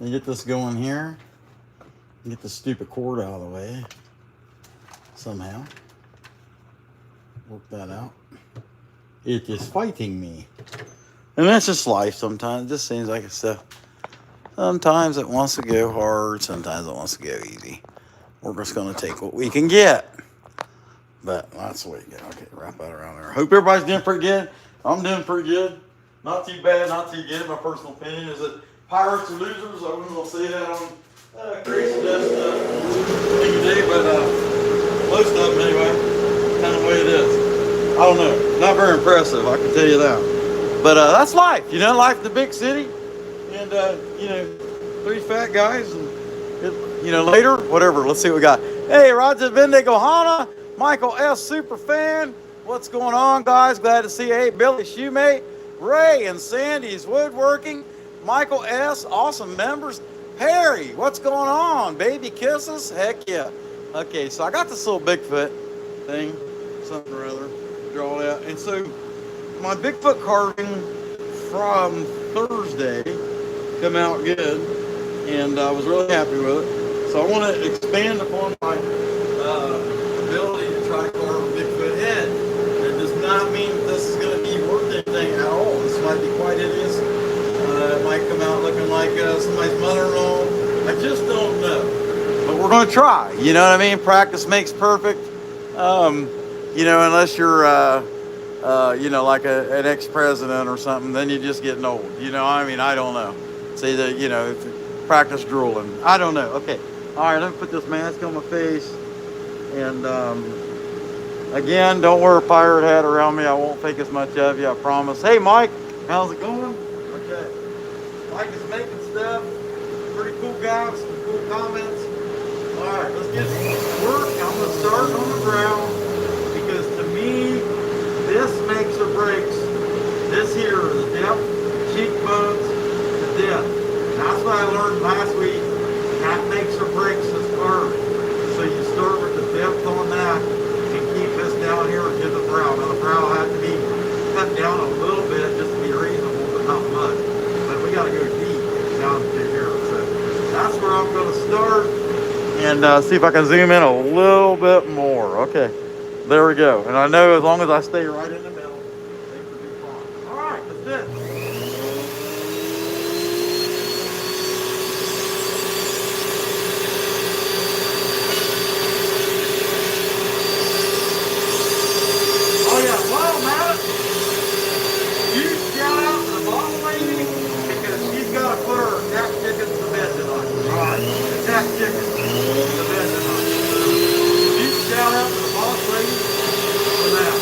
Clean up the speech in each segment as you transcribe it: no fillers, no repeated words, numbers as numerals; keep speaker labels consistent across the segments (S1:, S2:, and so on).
S1: Then get this going here. Get the stupid cord out of the way. Somehow. Work that out. It is fighting me. And that's just life sometimes. It just seems like it's stuff. Sometimes it wants to go hard. Sometimes it wants to go easy. We're just going to take what we can get. But that's the way you go. Okay, wrap that around there. Hope everybody's doing pretty good. I'm doing pretty good. Not too bad, not too good. My personal opinion is that pirates are losers. I wasn't going to say that on Crazy Death stuff today, but most of them anyway. Kind of the way it is. I don't know. Not very impressive, I can tell you that. But that's life. You know, life in the big city. And, you know, 3 fat guys. And, you know, later, whatever. Let's see what we got. Hey, Roger Bendigo Hana. Michael S. Superfan. What's going on, guys? Glad to see you. Hey, Billy Shoemate. Ray and Sandy's Woodworking. Michael S. Awesome members. Harry, what's going on? Baby kisses? Heck yeah. Okay, so I got this little Bigfoot thing. Something or other. Draw it out. And so my Bigfoot carving from Thursday come out good. And I was really happy with it. So I want to expand upon my ability to try to carve a Bigfoot head. It does not mean that this is going to be worth anything at all. This might be quite hideous. It might come out looking like somebody's mother-in-law. I just don't know. But we're going to try. You know what I mean? Practice makes perfect. You know, unless you're, you know, like an ex-president or something, then you're just getting old. You know, I mean, I don't know. See, you know, practice drooling. I don't know. Okay. All right, let me put this mask on my face. And, again, don't wear a pirate hat around me. I won't think as much of you, I promise. Hey, Mike, how's it going? Okay. Mike is making stuff. Pretty cool guy with some cool comments. All right, let's get to work. I'm going to start on the ground because to me, this makes or breaks this here, the depth, cheekbones, the depth. And that's what I learned last week. That makes or breaks this carving. So you start with the depth on that and keep this down here to the brow. Now the brow has to be cut down a little bit just to be reasonable, but not much. But we got to go deep down to here. So that's where I'm going to start. And see if I can zoom in a little bit more. Okay, there we go. And I know as long as I stay right in the middle, things will be fine. All right, that's it. Oh yeah, well, Matt, you shout out to the boss lady because she's got to put her tax tickets to bed tonight. All right, the tax tickets to bed tonight. You shout out to the boss lady for that.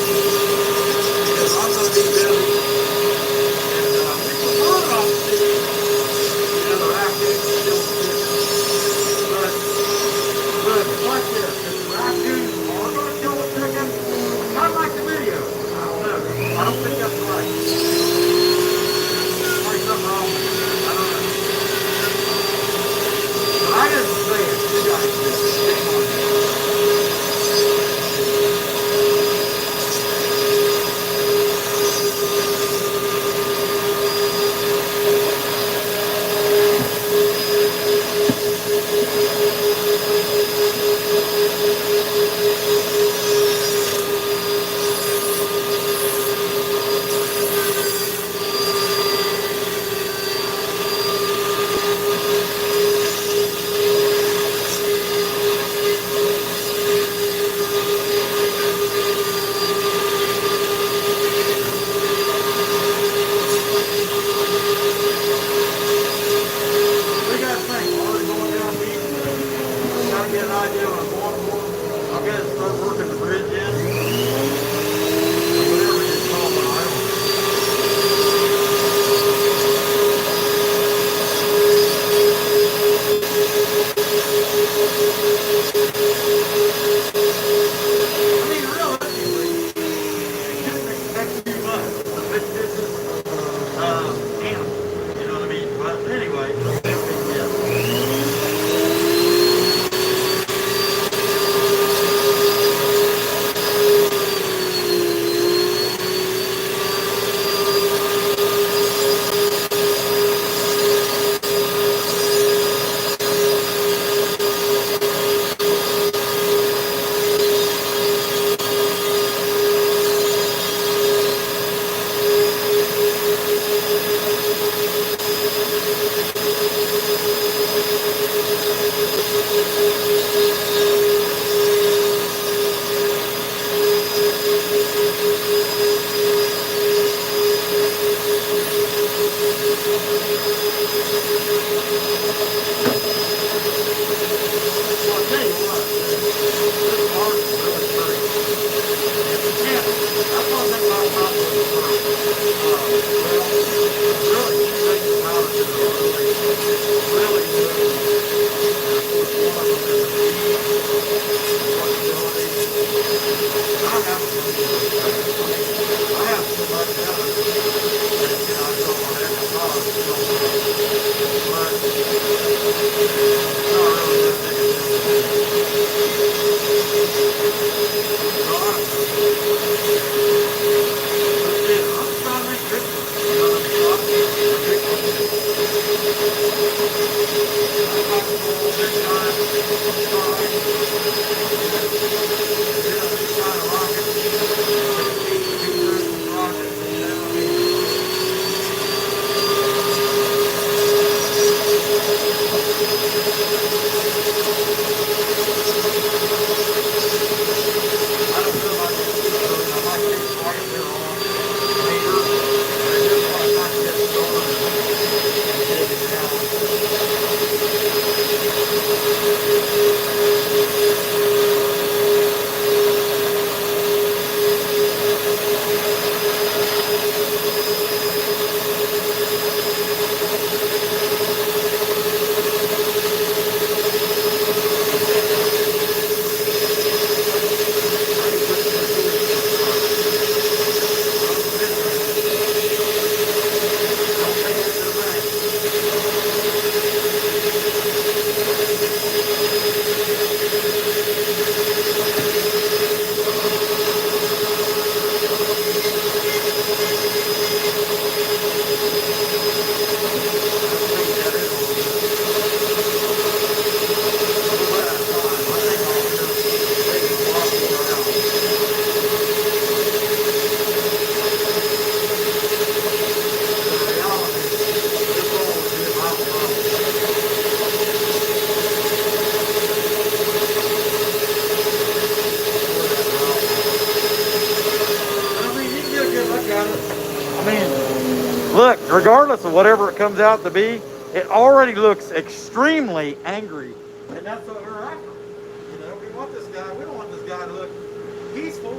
S1: regardless of whatever it comes out to be, it already looks extremely angry. And that's what we're after. You know, we want this guy, we don't want this guy to look peaceful.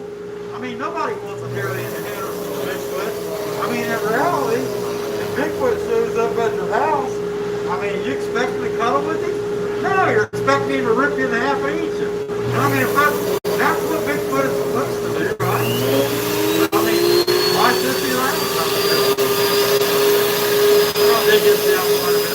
S1: I mean, nobody wants a hairy head or some Bigfoot. I mean, in reality, if Bigfoot shows up at your house, I mean, you expect him to cuddle with you? No, you're expecting him to rip you in half and eat you. And I mean, if that's what Bigfoot is supposed to do, right? I mean, why should he like something? I'll dig this down quite a bit.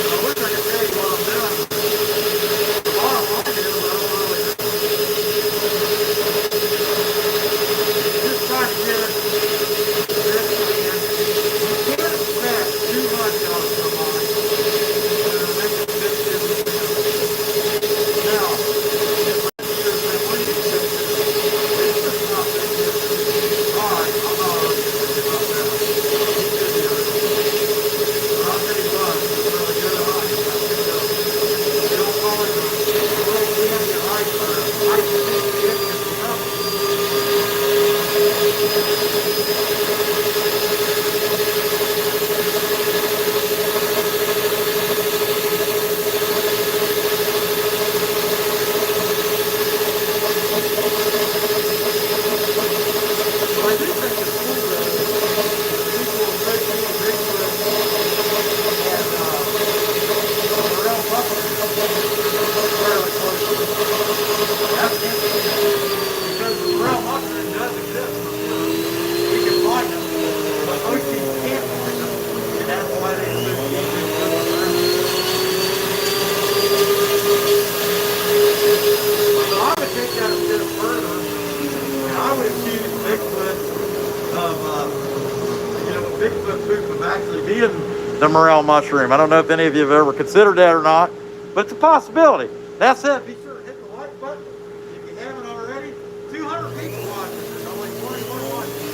S1: I wish I could tell you what I'm doing. fairly close to it. That's interesting. Because the morel mushroom does exist for sure. We can find them, but most people can't find them, and that's why they associate Bigfoot with them. So I would take that a step further, and I would accuse Bigfoot of, Bigfoot poop of actually being the morel mushroom. I don't know if any of you have ever considered that or not, but it's a possibility. That said, be sure to hit the like button if you haven't already. 200 people watching. There's only 21 watching.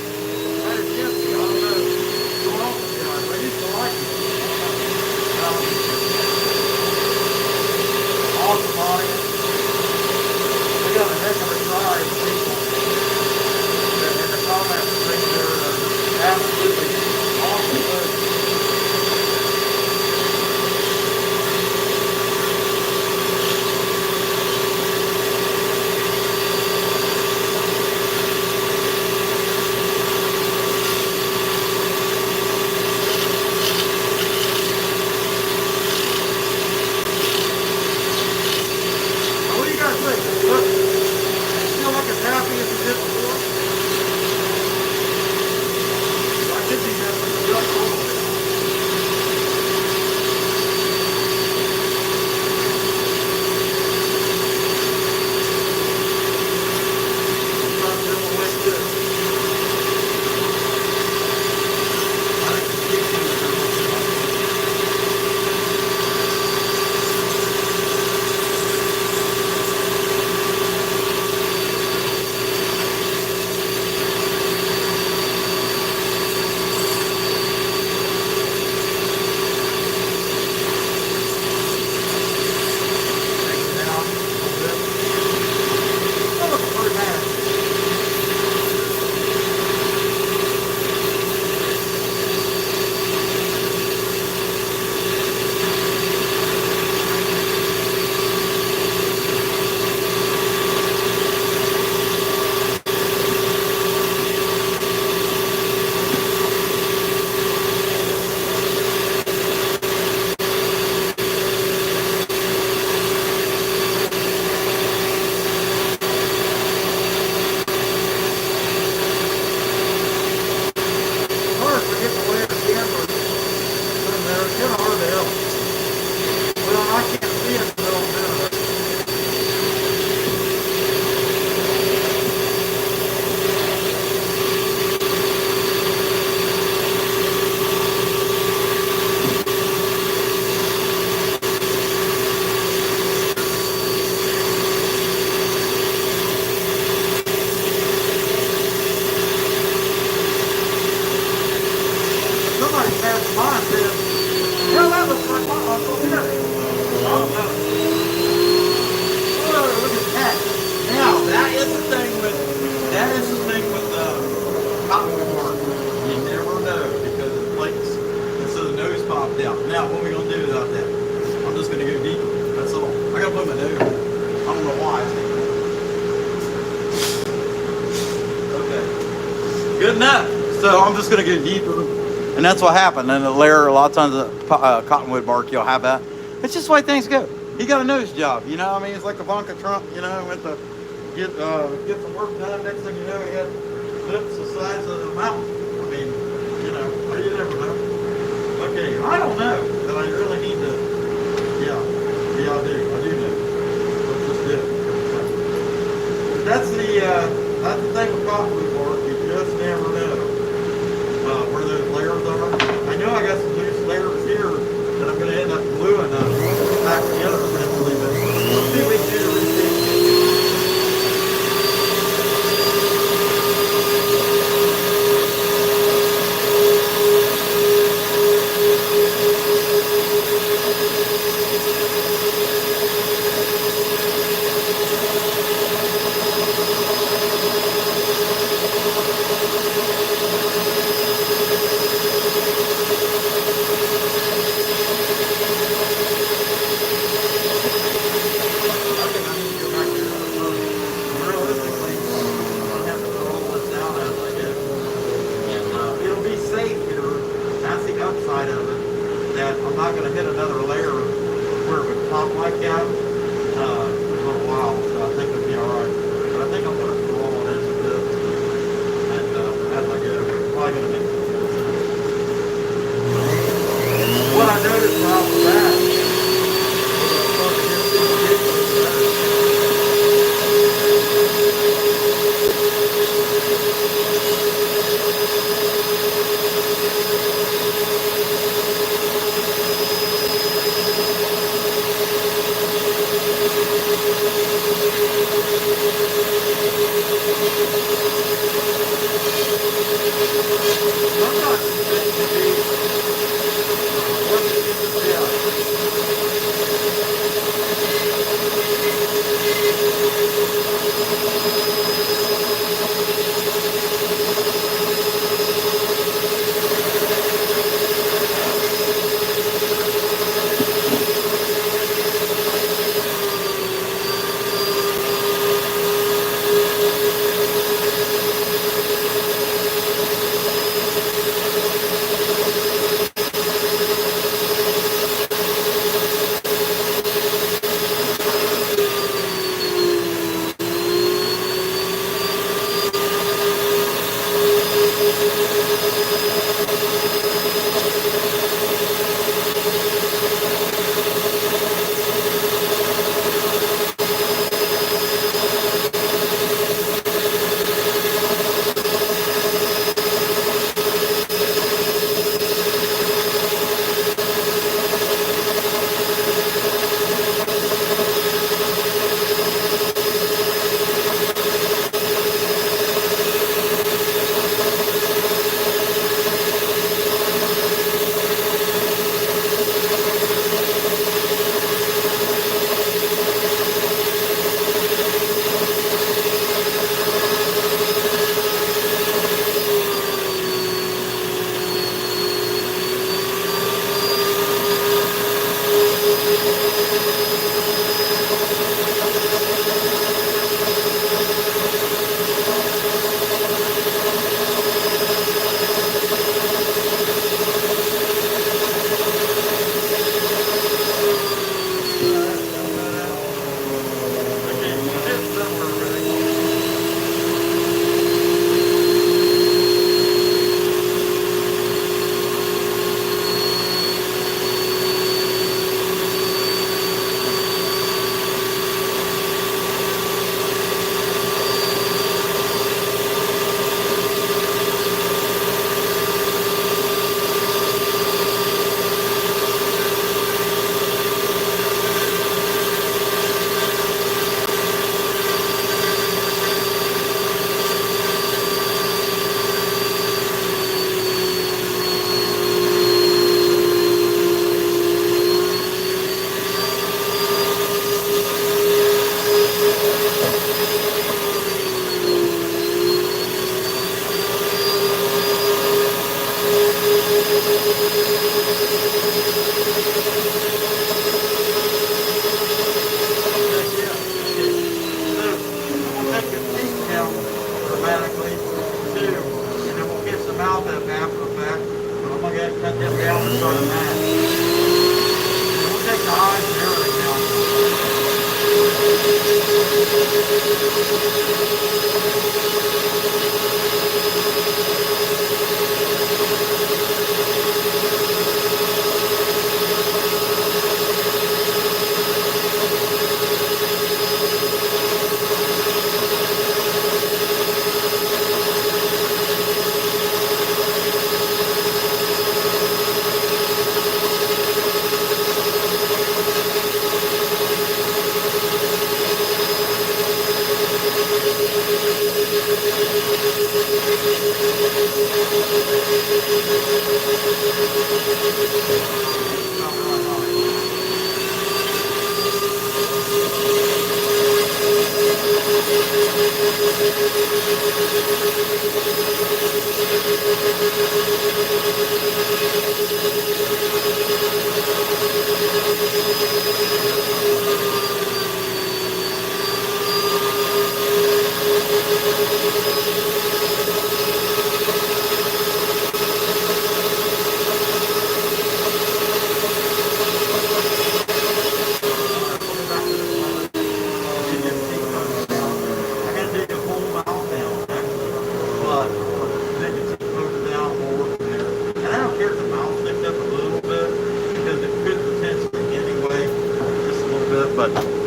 S1: That is empty. I don't know what's going on with you guys. I used to like it. Awesome audience. We got a heck of a tribe of people in the comments think they're absolutely awesome folks. What do you guys think? Look, still look as happy as you did before? I could be just cold. Now, what are we going to do about that? I'm just going to go deeper. That's all. I got to put my nose. I don't know why. Okay. Good enough. So I'm just going to go deeper. And that's what happened. And the layer, a lot of times, cottonwood bark, you'll have that. It's just the way things go. He got a nose job, you know? I mean, it's like Ivanka Trump, you know, went to get some work done. Next thing you know, he had lips the size of the mountain. I mean, you know, you never know. Okay, I don't know that I really need to, yeah, I do know. Let's just do it. That's the thing with cottonwood bark, you just never know where those layers are. I know I got some loose layers here that I'm going to end up gluing back together eventually, but let's see what we can do to repeat. Yeah. For a little while, so I think it'll be alright. But I think I'm going to throw all this a bit. And as I go, probably going to make it. What I noticed right off the bat,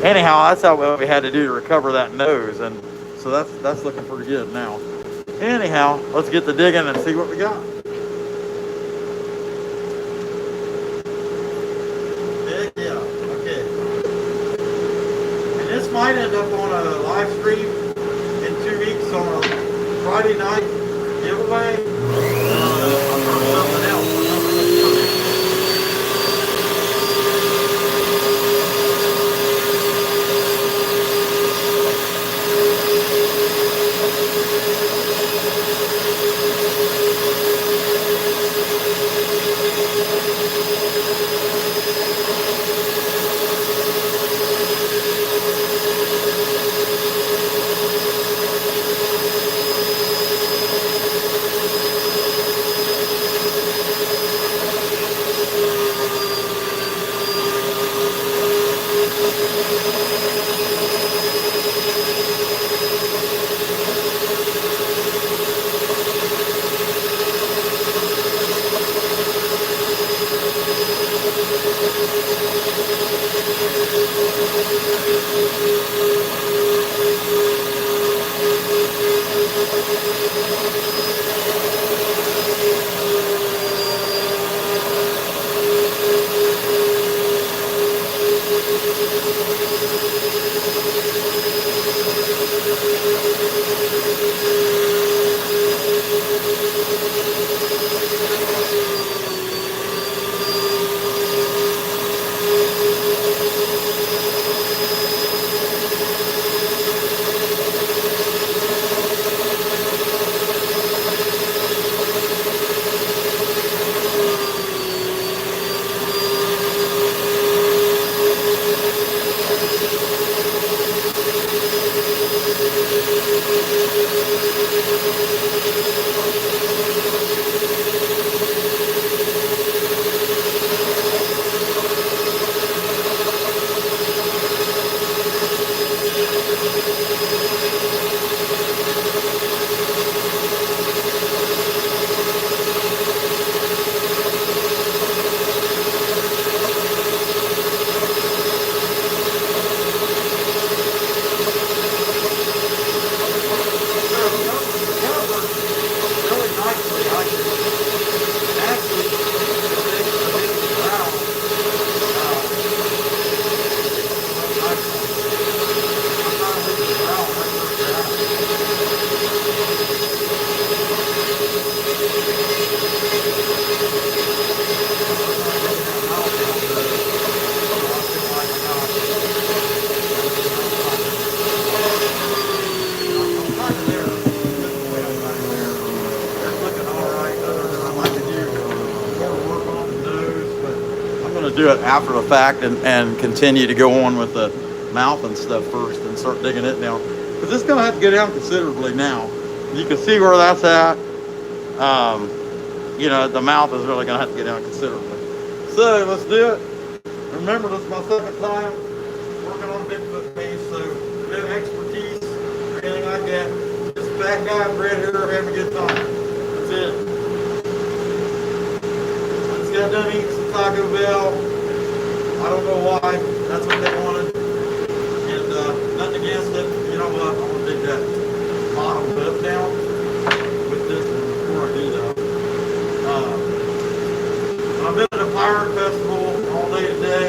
S1: Anyhow, that's how what we had to do to recover that nose, and so that's looking pretty good now. Anyhow, let's get to digging and see what we got. Heck yeah, okay. And this might end up on a live stream in 2 weeks on a Friday night giveaway. Something else. Do it after the fact and continue to go on with the mouth and stuff first and start digging it now, because it's going to have to go down considerably now. You can see where that's at. You know, the mouth is really going to have to get down considerably. So let's do it. Remember, this is my second time working on Bigfoot piece, so no expertise or anything like that. Just a fat guy, red hair, having a good time. That's it. Got done eating some Taco Bell. I don't know why. That's what they wanted. And nothing against it. You know what? I'm going to dig that bottom lip down with this one before I do that. I've been at a pirate festival all day today.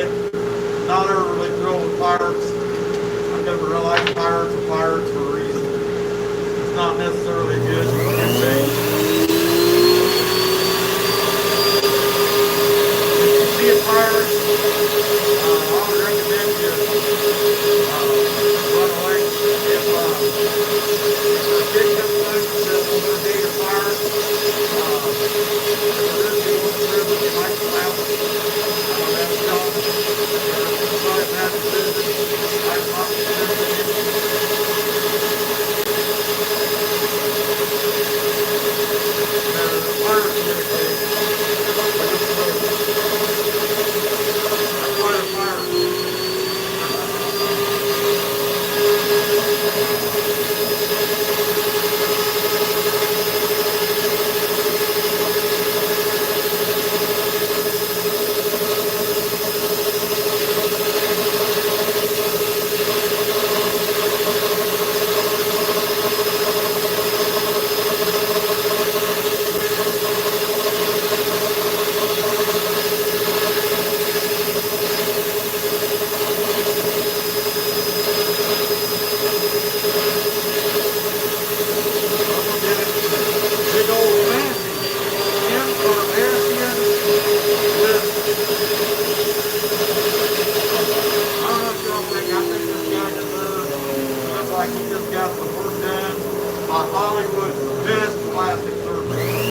S1: Not overly thrilled with pirates. I've never really liked pirates or pirates for a reason. It's not necessarily a good thing. Pirates, I would recommend you by Hollywood's best plastic surface.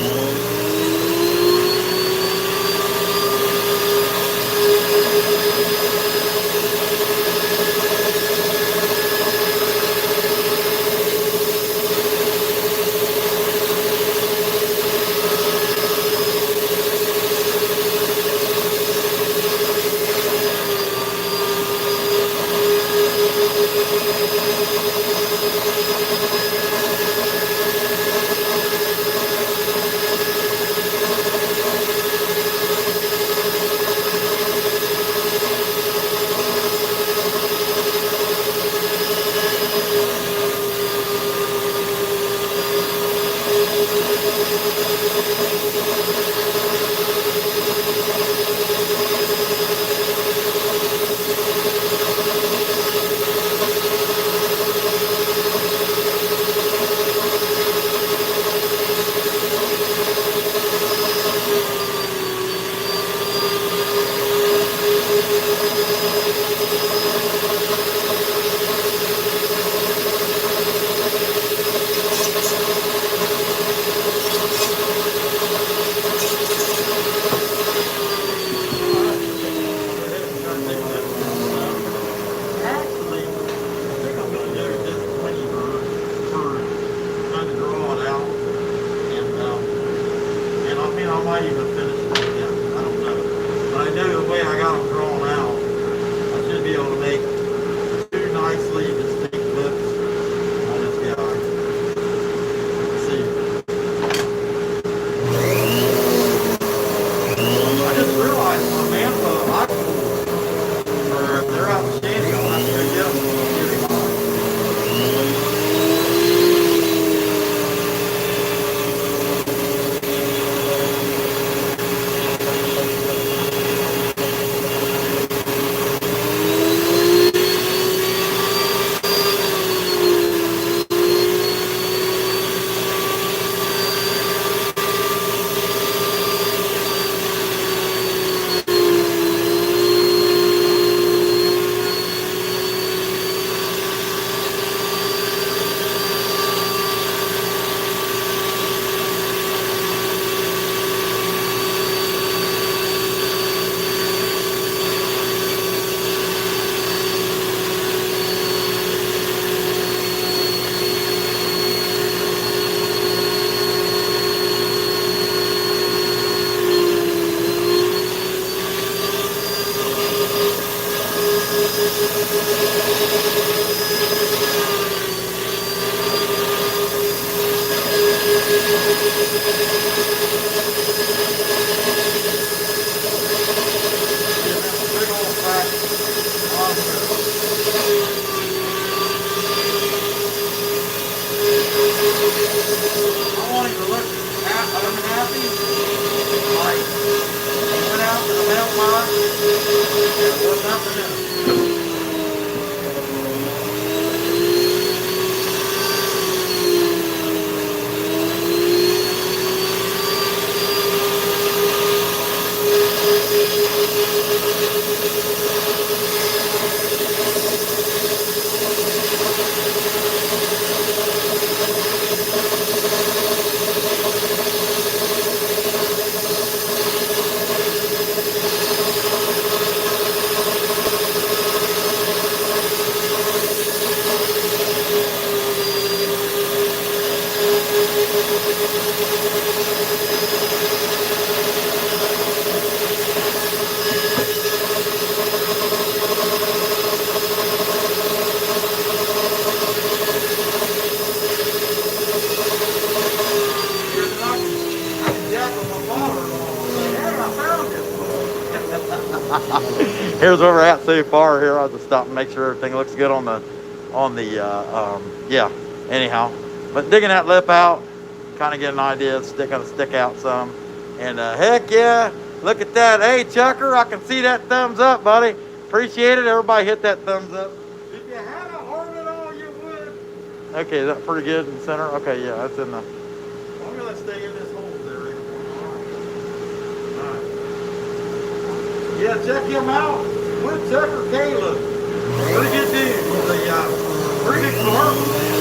S2: Here's where we're at so far. Here, I'll just stop and make sure everything looks good on the, yeah. Anyhow, but digging that lip out, kind of get an idea. It's gonna stick out some, and heck yeah, look at that. Hey, Chucker, I can see that thumbs up, buddy. Appreciate it. Everybody hit that thumbs up. If you had a heart at all, you would. Okay, is that pretty good in the center? Okay, yeah, that's in the.
S1: I'm gonna stay in this hole there. All right. Yeah, check him out. Woodchucker Caleb. Pretty good dude. He's a pretty good carver, man.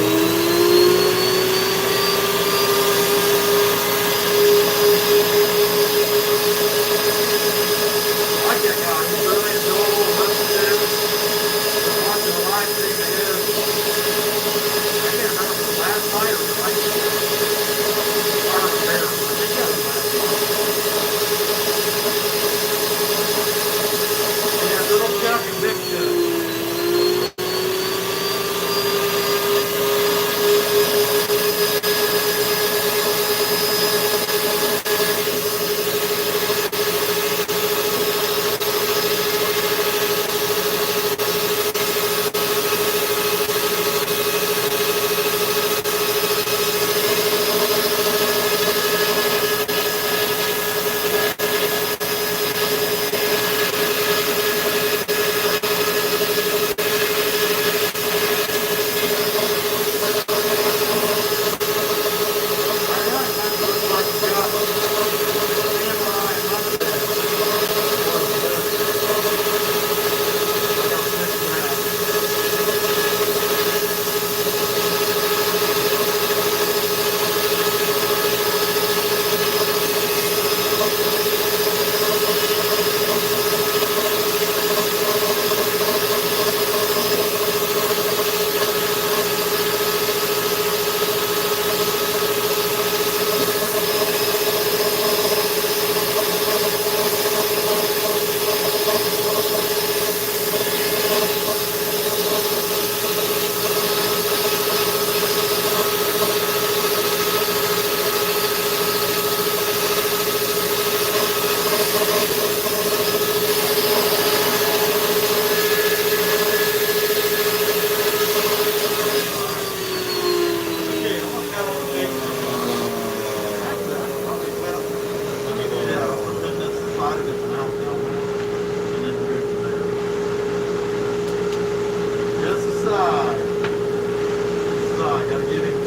S2: gotta give him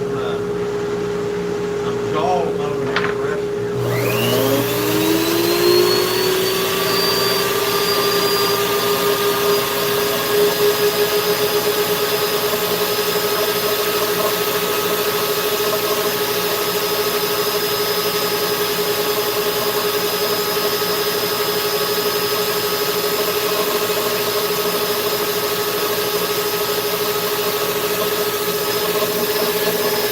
S2: some jaw mode and rest here.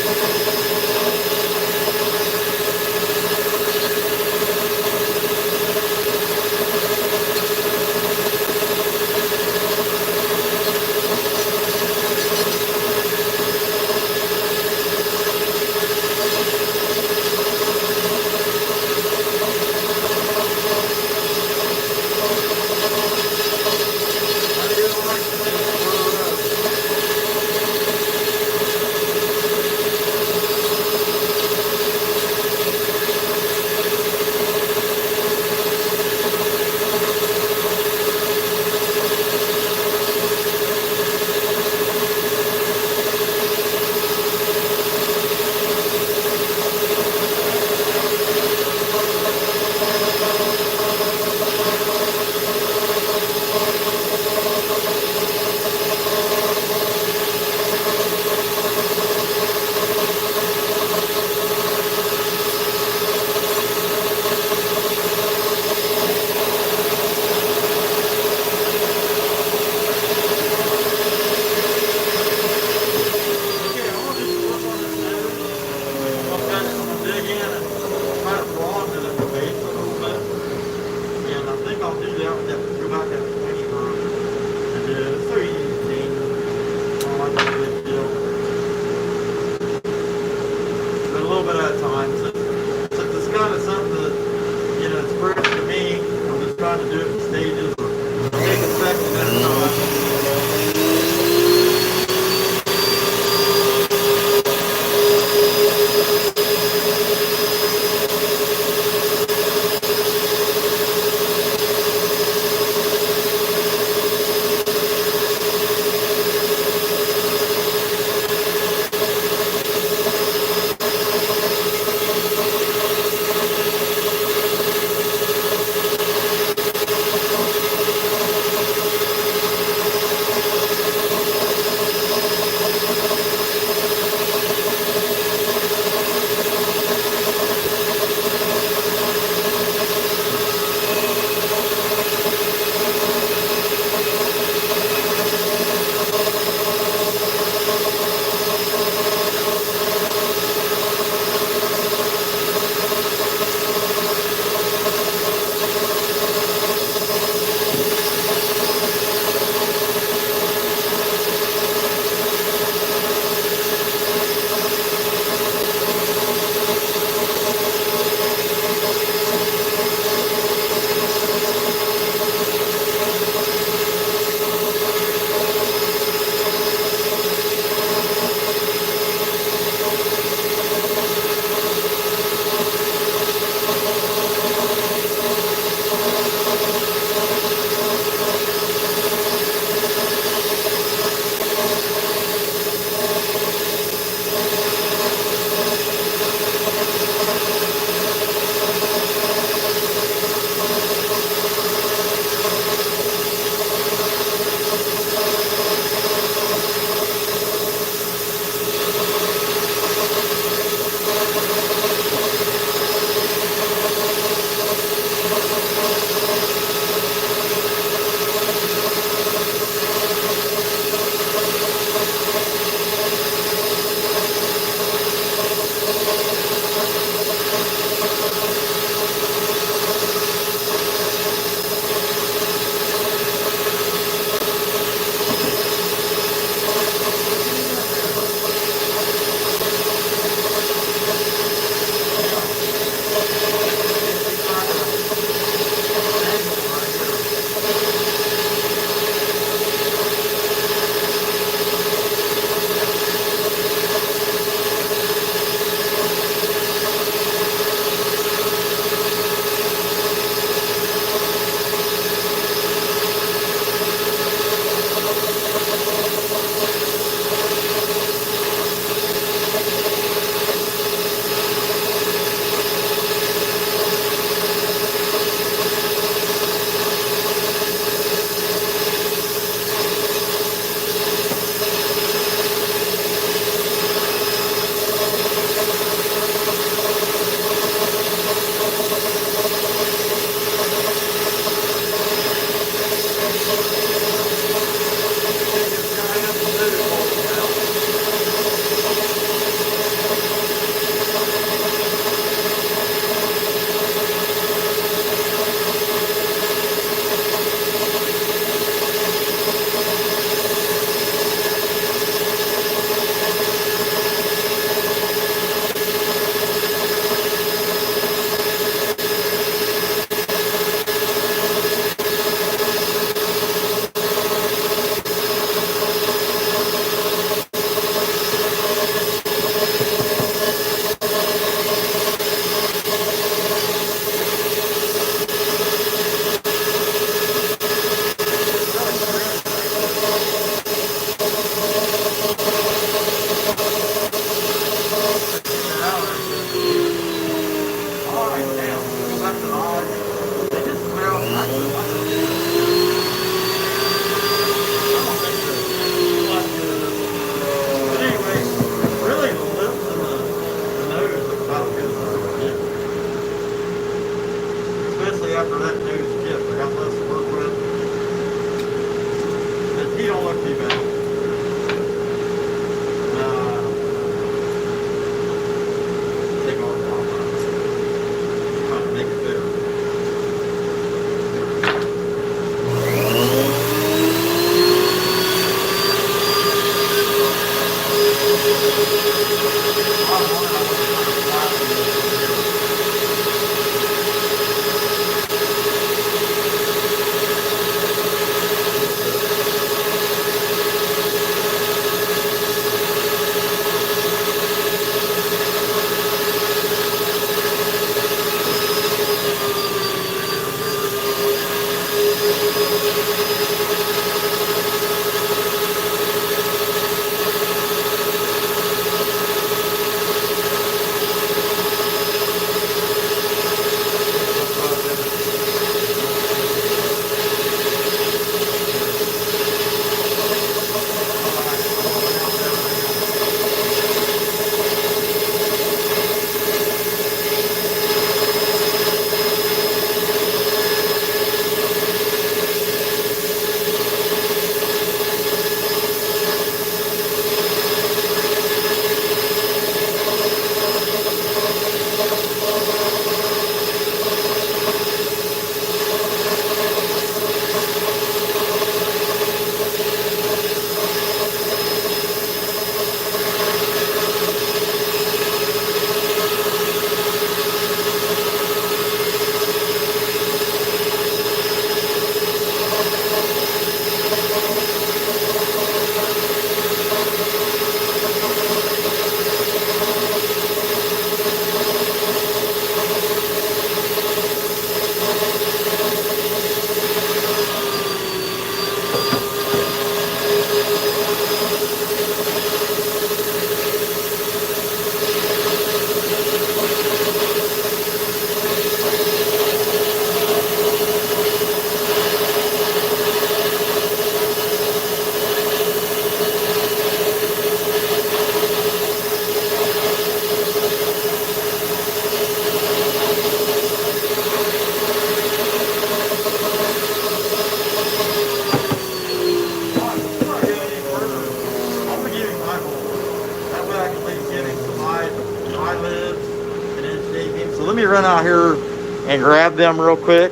S2: run out here and grab them real quick,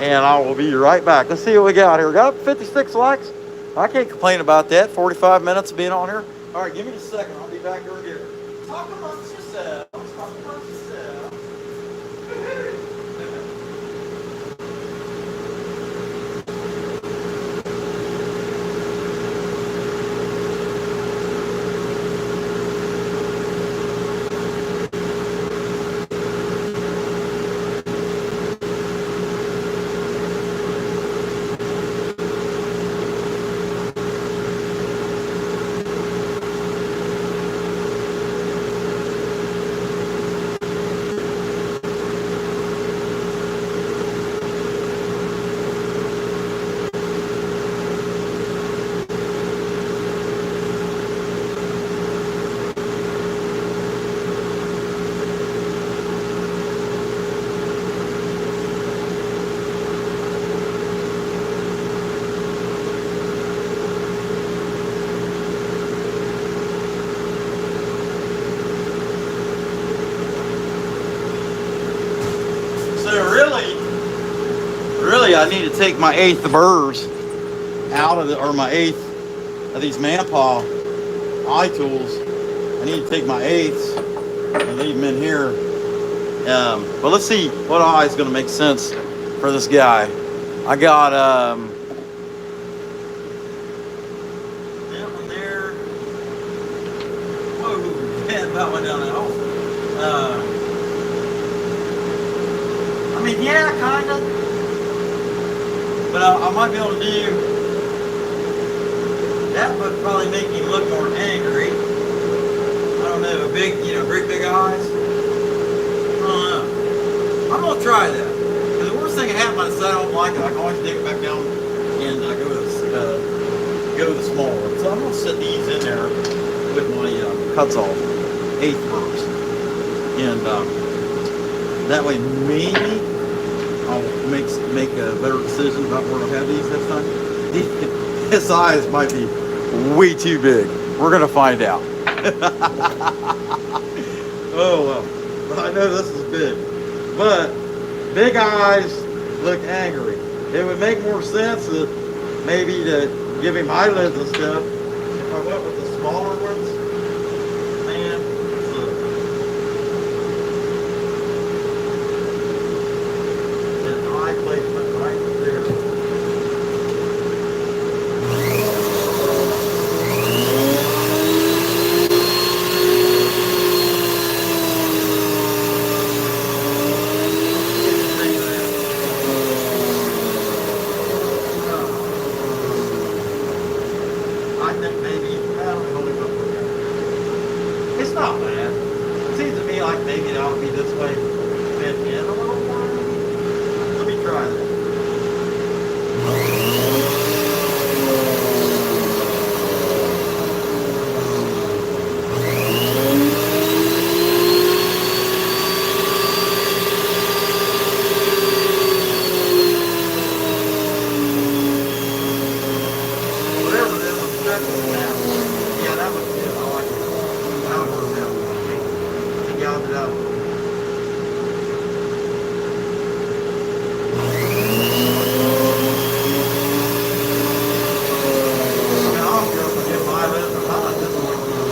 S2: and I will be right back. Let's see what we got here. We got 56 likes. I can't complain about that. 45 minutes of being on here. All right, give me just a second. I'll be back here again. Talk amongst yourselves. Talk amongst yourselves. Really, I need to take my 8th burrs out of or my 8th of these Manpa eye tools. I need to take my 8ths and leave them in here. But let's see what eye is going to make sense for this guy. I got that one there. Whoa, man, that one down there. I mean, yeah, kind of. But I might be able to do that. Would probably make him look more angry. I don't know, big eyes. I don't know. I'm gonna try that. Because the worst thing that happens is I don't like it. I can always dig it back down and go to the small one. So I'm gonna set these in there with my cuts off 8th burrs, and that way maybe I'll make a better decision about where I'll have these next time. His eyes might be way too big. We're gonna find out. Oh well, I know this is big, but big eyes look angry. It would make more sense that maybe to give him eyelids and stuff if I went with the smaller ones. Man, placement right there. I think maybe, I don't know what it's not bad. It seems to me like maybe it ought to be this way, fit in a little more. Let me try that. Whatever it is, I'm checking it now. Yeah, that looks good. I like it. That one works out. I gouged it out a little bit.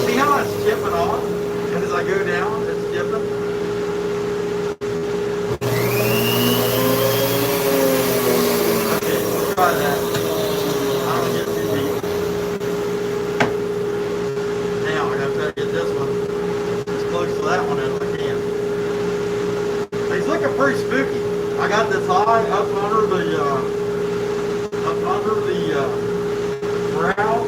S2: See how it's chipping off? And as I go down, it's chipping. Okay, we'll try that. I don't get too deep. Now I gotta try to get this one as close to that one as I can. He's looking pretty spooky. I got this eye up under the brow.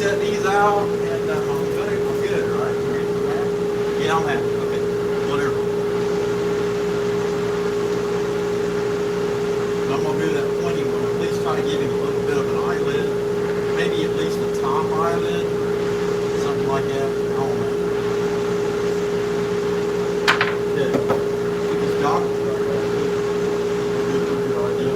S1: set these out, and I'm good, right? Yeah, I'm happy. Okay, whatever. And I'm gonna do that pointy one. At least try to give him a little bit of an eyelid, maybe at least a top eyelid, something like that. I don't know. Yeah, keep his goggles right. Good idea.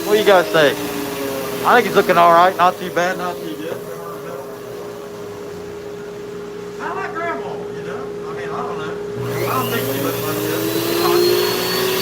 S2: What do you guys say? I think he's looking all right. Not too bad. Not too good.
S1: I like grandma, you know. I mean, I don't know. I don't think she looks like this.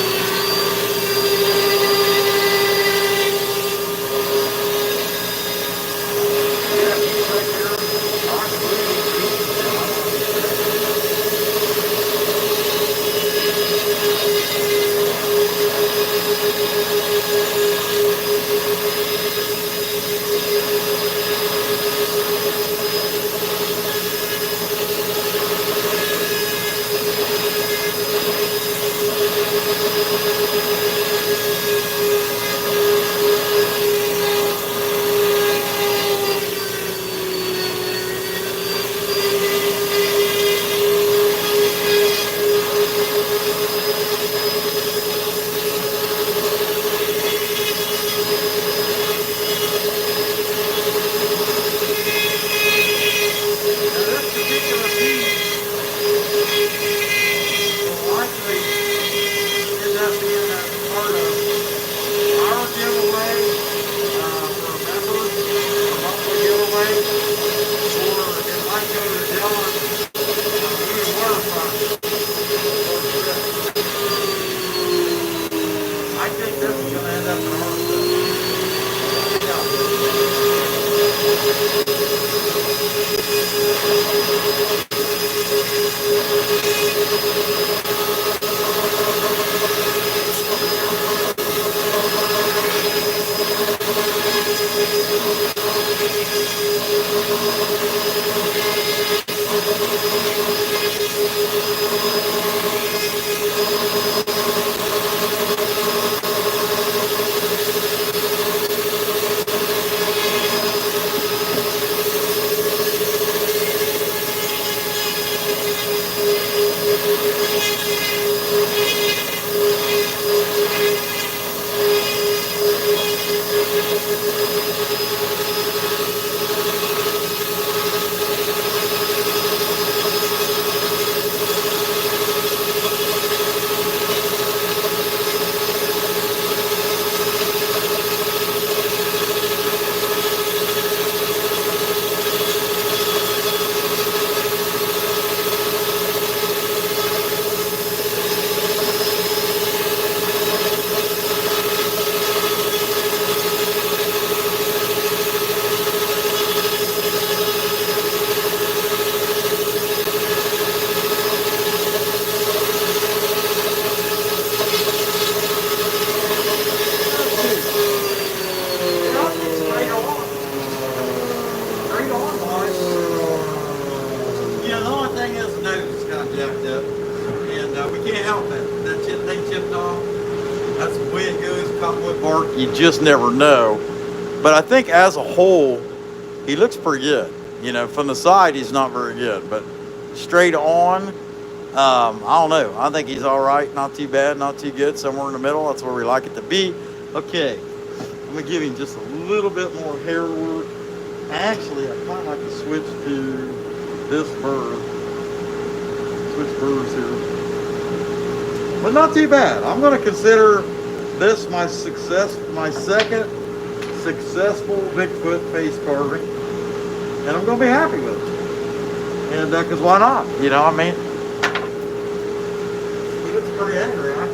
S2: off, that thing chipped off. That's the way it goes, cottonwood bark. You just never know. But I think as a whole, he looks pretty good. You know, from the side, he's not very good. But straight on, I don't know. I think he's all right. Not too bad, not too good. Somewhere in the middle. That's where we like it to be. Okay. I'm going to give him just a little bit more hair work. Actually, I kind of like to switch to this bird. Switch birds here. But not too bad. I'm going to consider this my second successful Bigfoot face carving. And I'm going to be happy with it. And because why not? You know what I mean? He looks pretty angry, huh?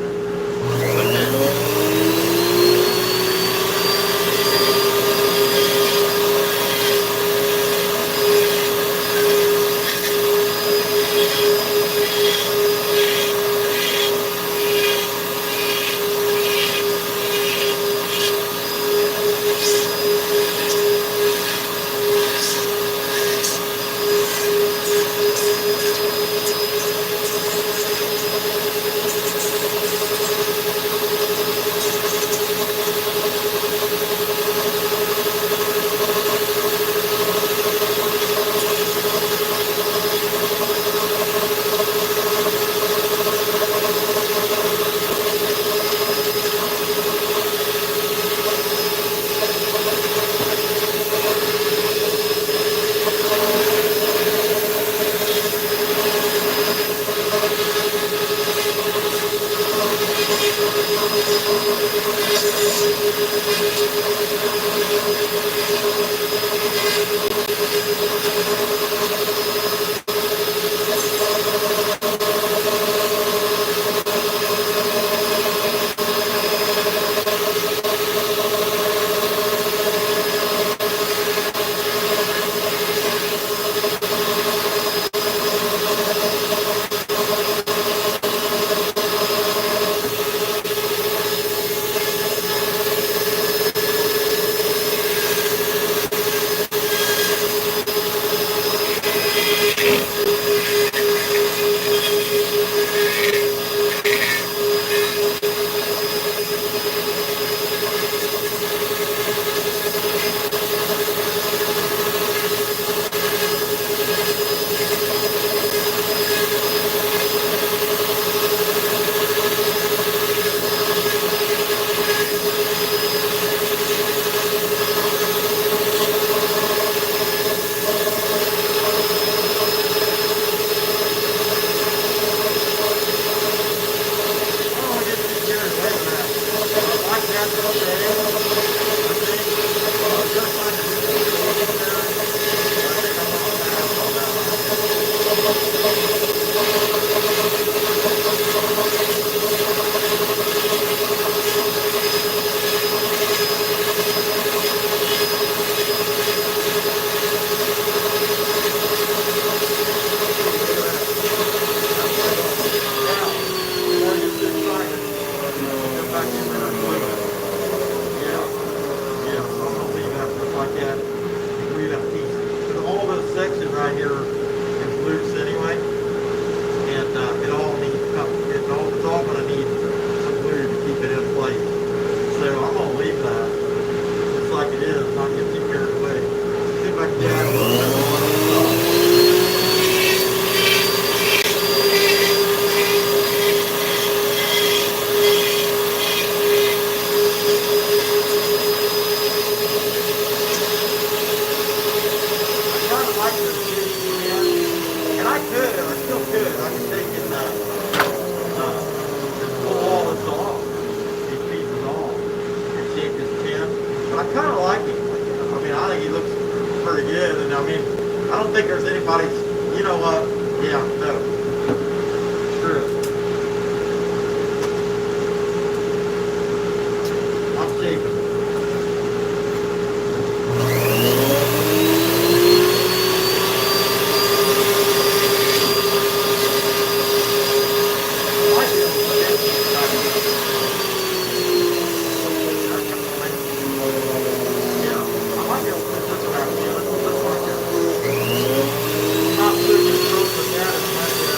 S3: Not super close to that.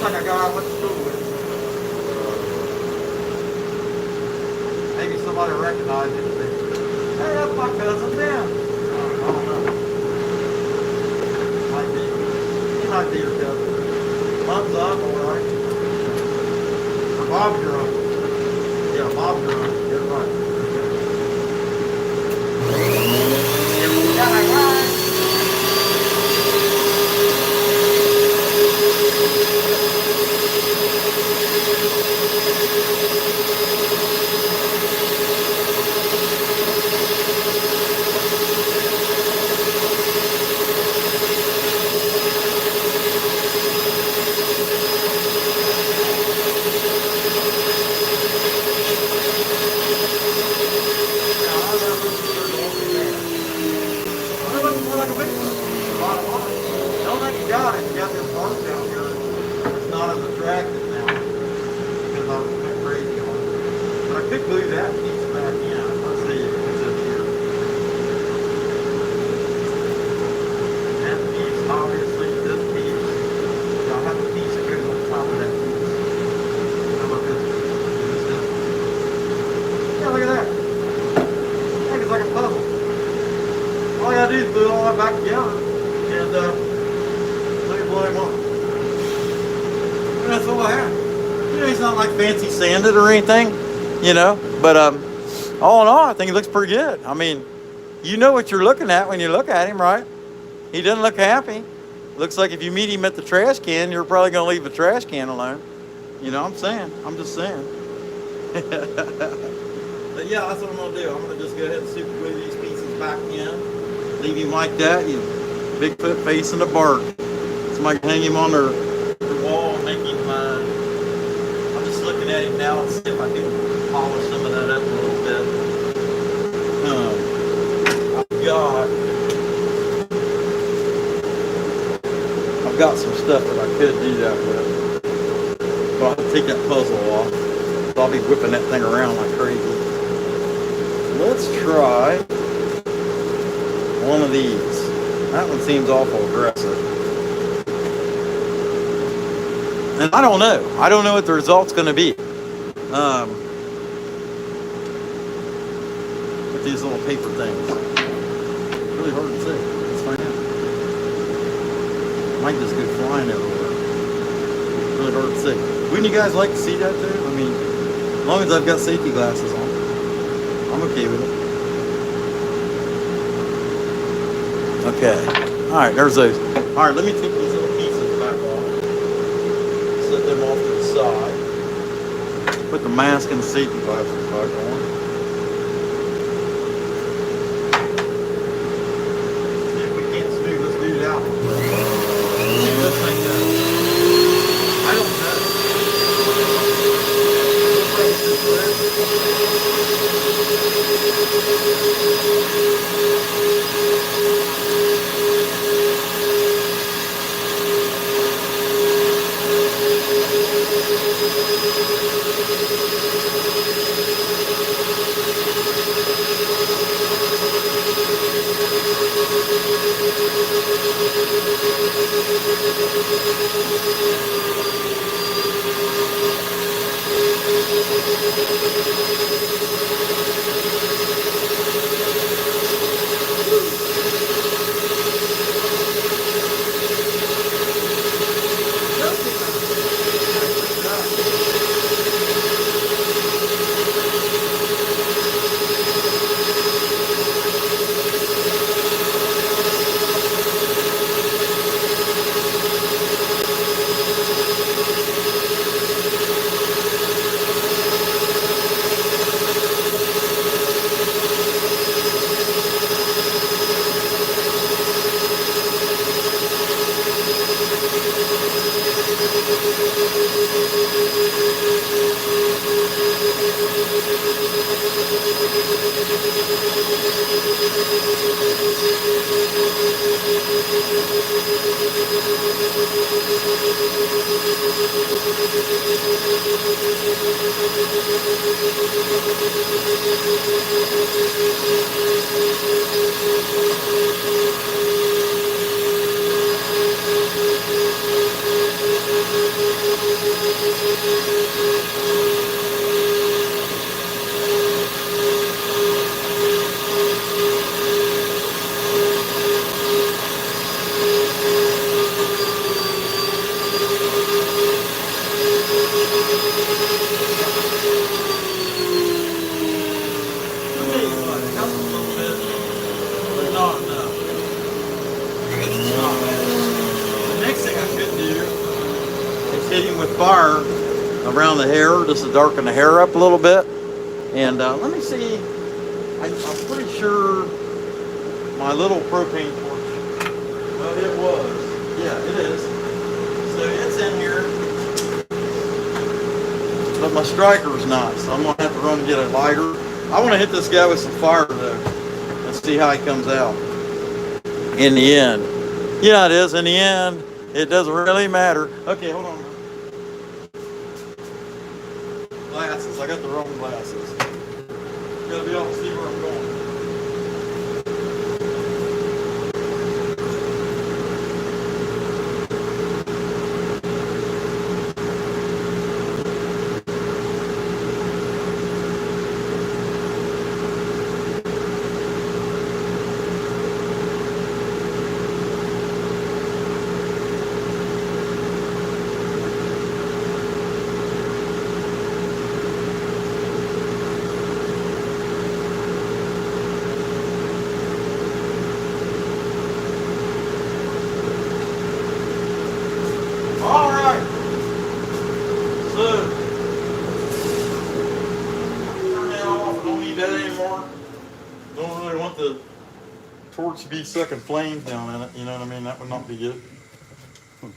S2: Looks like a guy I went to school with. Maybe somebody recognized him and said, hey, that's my cousin Dan. I don't know. Might be. He might be your cousin. Thumbs up, alright. Or Bob's your uncle. Yeah, Bob's your uncle. You're right. Back together and let me blow him up. And that's all I have. You know, he's not like fancy sanded or anything, you know, but all in all, I think he looks pretty good. I mean, you know what you're looking at when you look at him, right? He doesn't look happy. Looks like if you meet him at the trash can, you're probably going to leave the trash can alone. You know what I'm saying? I'm just saying. But yeah, that's what I'm going to do. I'm going to just go ahead and super glue these pieces back in. Leave him like that, you Bigfoot facing the bark. Somebody can hang him on their wall and make him, I'm just looking at him now and see if I can polish some of that up a little bit. I've got some stuff that I could do that with. But I'll have to take that puzzle off. So I'll be whipping that thing around like crazy. Let's try one of these. That one seems awful aggressive. And I don't know. I don't know what the result's going to be. With these little paper things. Really hard to say. Let's find out. Might just go flying everywhere. Really hard to say. Wouldn't you guys like to see that too? I mean, as long as I've got safety glasses on, I'm okay with it. Okay. Alright, there's those. Alright, let me take these little pieces back off. Set them off to the side. Put the mask and the safety glasses back on. See if we can't smooth this dude out. See this thing does. I don't know. hit him with fire around the hair just to darken the hair up a little bit. And let me see. I'm pretty sure my little propane torch. Well, it was. Yeah, it is. So it's in here. But my striker's not, so I'm going to have to run and get a lighter. I want to hit this guy with some fire, though, and see how he comes out. In the end. Yeah, it is. In the end, it doesn't really matter. Okay, hold on. Glasses. I got the wrong glasses. Gotta be able to see where I'm going. Torch be sucking flames down in it, you know what I mean? That would not be good.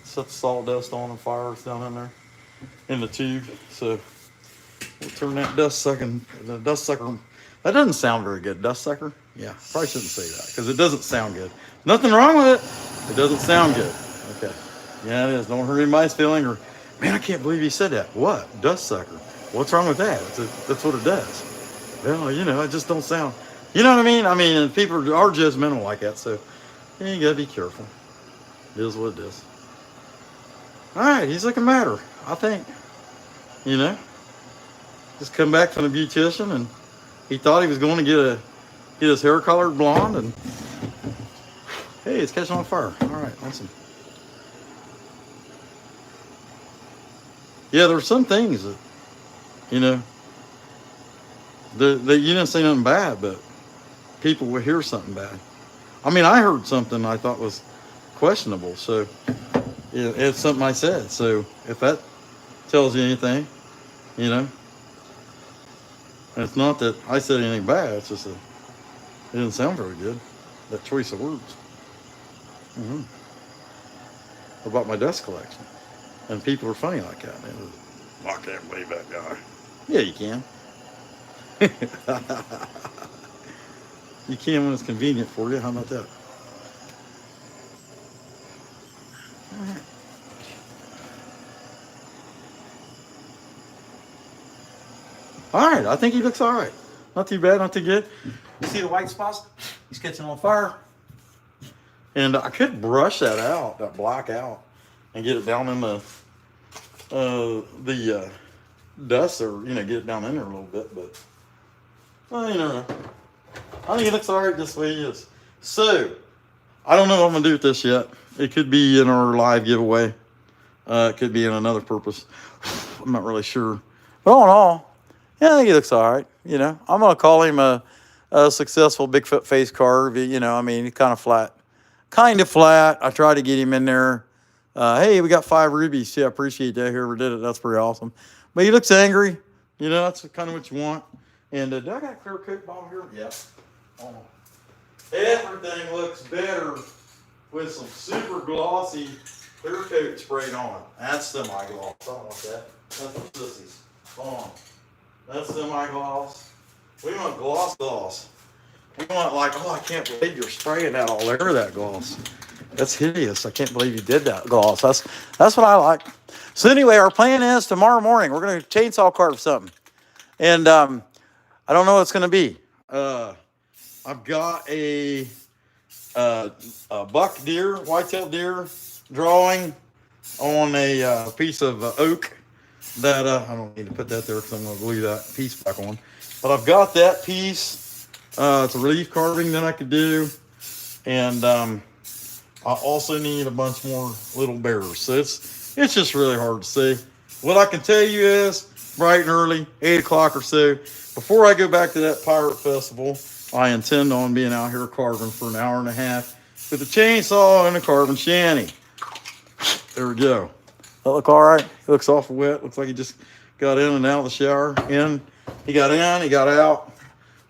S2: Set the sawdust on and fires down in there in the tube. So we'll turn that the dust sucker. That doesn't sound very good, dust sucker. Yeah, probably shouldn't say that because it doesn't sound good. Nothing wrong with it. It doesn't sound good. Okay. Yeah, it is. Don't hurt anybody's feeling or, man, I can't believe he said that. What? Dust sucker. What's wrong with that? That's what it does. Well, you know, it just don't sound. You know what I mean? I mean, people are judgmental like that, so you gotta be careful. It is what it is. All right, he's looking better, I think. You know, just come back from the beautician, and he thought he was going to get his hair colored blonde, and hey, it's catching on fire. All right, awesome. Yeah, there's some things that, you know, that you didn't say nothing bad, but people will hear something bad. I mean, I heard something I thought was questionable, so it's something I said. So if that tells you anything, you know, and it's not that I said anything bad, it's just that it didn't sound very good, that choice of words. About my dust collection. And people are funny like that. I can't believe that guy. Yeah, you can. You can when it's convenient for you. How about that? All right, I think he looks all right. Not too bad, not too good. You see the white spots? He's catching on fire. And I could brush that out, that black out, and get it down in the dust, or, you know, get it down in there a little bit, but well, you know, I think it looks all right this way he is. So I don't know what I'm gonna do with this yet. It could be in our live giveaway. It could be in another purpose. I'm not really sure, but all in all, yeah, I think he looks all right. You know, I'm gonna call him a successful Bigfoot face carve. You know, I mean, he's kind of flat. I tried to get him in there. Hey, we got 5 rubies. Yeah, I appreciate that. Whoever did it, that's pretty awesome. But he looks angry. You know, that's kind of what you want. And do I got a clear coat bottom here? Yeah. Everything looks better with some super glossy clear coat sprayed on it. That's semi-gloss. I don't want that. That's for sissies. Hold on. That's semi-gloss. We want gloss. We want, like, oh, I can't believe you're spraying that all over that gloss. That's hideous. I can't believe you did that gloss. That's what I like. So anyway, our plan is tomorrow morning we're going to chainsaw carve something. And I don't know what it's going to be. I've got a buck deer, white-tailed deer drawing on a piece of oak that I don't need to put that there because I'm going to glue that piece back on. But I've got that piece. It's a relief carving that I could do. And I also need a bunch more little bears. So it's just really hard to see. What I can tell you is, bright and early, 8 o'clock or so, before I go back to that pirate festival, I intend on being out here carving for an hour and a half with a chainsaw and a carving shanty. There we go.
S1: That look all right? He looks awful wet. Looks like he just got in and out of the shower. He got in, he got out.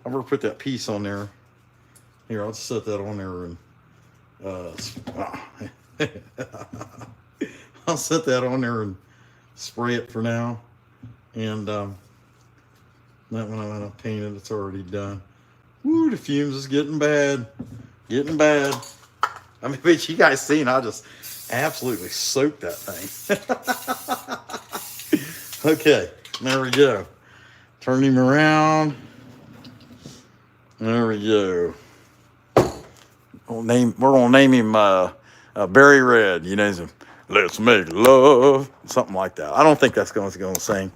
S1: I'm gonna put that piece on there. Here, I'll just set that on there and I'll set that on there and spray it for now. And that one I'm gonna paint it. It's already done. Woo, the fumes is getting bad. Getting bad. I mean, but you guys seen, I just absolutely soaked that thing. Okay, there we go. Turn him around. There we go. We're gonna name him Berry Red. You know, let's make love, something like that. I don't think that's going to sing.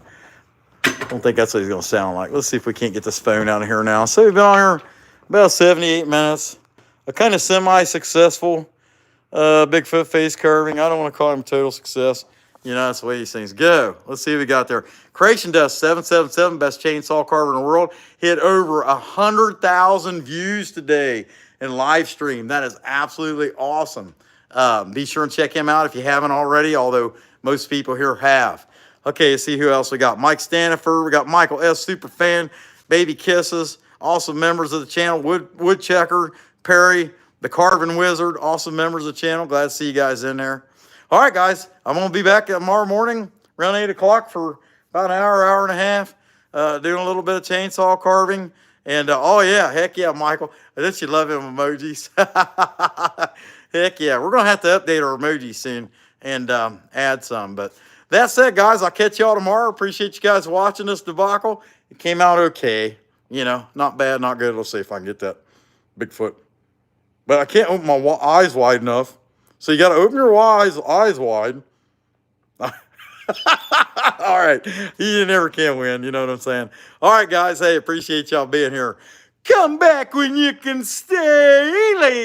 S1: I don't think that's what he's going to sound like. Let's see if we can't get this phone out of here now. So we've been on here about 78 minutes. A kind of semi-successful Bigfoot face carving. I don't want to call him total success. You know, that's the way these things go. Let's see what we got there. Creation Dust 777, best chainsaw carver in the world. Hit over 100,000 views today in live stream. That is absolutely awesome. Be sure and check him out if you haven't already, although most people here have. Okay, let's see who else we got. Mike Stanifer, we got Michael S. Superfan, Baby Kisses, awesome members of the channel. Woodchecker, Perry, the Carving Wizard, awesome members of the channel. Glad to see you guys in there. All right, guys, I'm going to be back tomorrow morning around 8 o'clock for about an hour and a half, doing a little bit of chainsaw carving. And, oh, yeah, heck yeah, Michael. I bet you love him emojis. Heck yeah, we're going to have to update our emojis soon and add some. But that said, guys, I'll catch y'all tomorrow. Appreciate you guys watching this debacle. It came out okay. You know, not bad, not good. Let's see if I can get that Bigfoot. But I can't open my eyes wide enough. So you got to open your eyes wide. All right. You never can win. You know what I'm saying? All right, guys. Hey, appreciate y'all being here. Come back when you can stay, ladies.